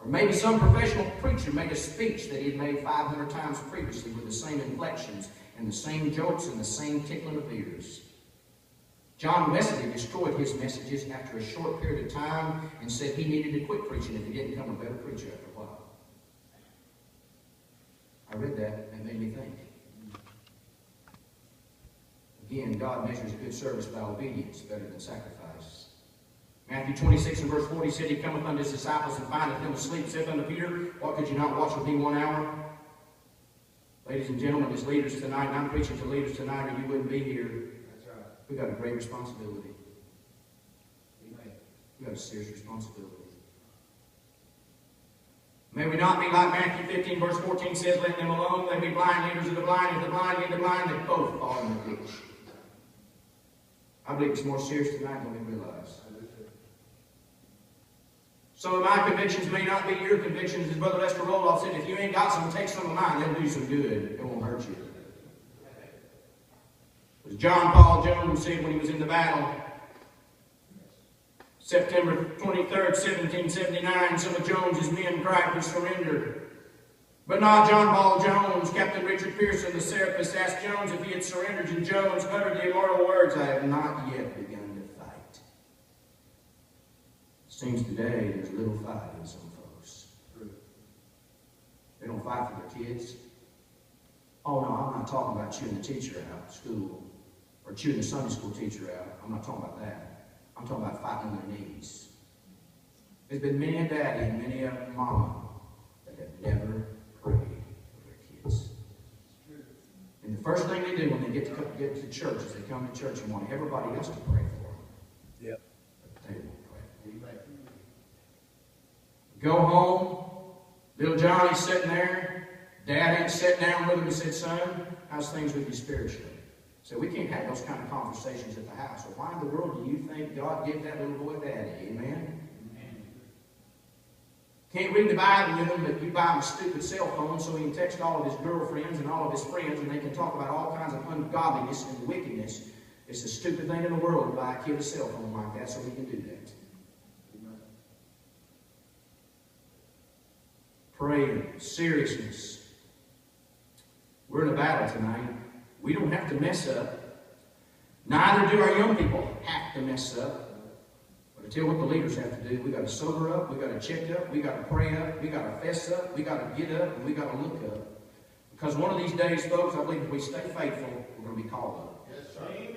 Or maybe some professional preacher made a speech that he had made 500 times previously with the same inflections and the same jokes and the same tickling of ears. John Wesley destroyed his messages after a short period of time and said he needed to quit preaching if he didn't become a better preacher after a while. I read that and it made me think. Again, God measures good service by obedience better than sacrifice. Matthew 26 and verse 40 said, He cometh unto his disciples and findeth them asleep, saith unto Peter, What, could you not watch with me 1 hour? Ladies and gentlemen, as leaders tonight, and I'm preaching to leaders tonight, or you wouldn't be here. That's right. We've got a great responsibility. Amen. We've got a serious responsibility. May we not be like Matthew 15 verse 14 says, Let them alone, they be blind leaders of the blind, if the blind lead the blind, they both fall in the ditch. I believe it's more serious tonight than we realize. Some of my convictions may not be your convictions. As Brother Lester Roloff said, if you ain't got some, take some of mine. They'll do some good. It won't hurt you. As John Paul Jones said when he was in the battle, September 23rd, 1779, some of Jones's men cried for surrender. But not John Paul Jones. Captain Richard Pearson, the Serapis, asked Jones if he had surrendered, and Jones uttered the immortal words, I have not yet begun to fight. Seems today there's little fight in some folks. They don't fight for their kids. Oh no, I'm not talking about chewing the teacher out of school or chewing the Sunday school teacher out. I'm not talking about that. I'm talking about fighting on their knees. There's been many a daddy and many a mama that have never prayed for their kids. And the first thing they do when they get to church is they come to church and want everybody else to pray for them. Yep. But they won't pray. Amen. Go home, little Johnny's sitting there. Dad ain't sat down with him and said, Son, how's things with you spiritually? So we can't have those kind of conversations at the house. So why in the world do you think God gave that little boy daddy? Amen? Can't read the Bible with him, but you buy him a stupid cell phone so he can text all of his girlfriends and all of his friends, and they can talk about all kinds of ungodliness and wickedness. It's the stupid thing in the world to buy a kid a cell phone like that so he can do that. Prayer, seriousness. We're in a battle tonight. We don't have to mess up. Neither do our young people have to mess up. But I tell you what the leaders have to do. We've got to sober up. We've got to check up. We've got to pray up. We've got to fess up. We've got to get up. And we've got to look up. Because one of these days, folks, I believe if we stay faithful, we're going to be called up. Yes, sir. Amen.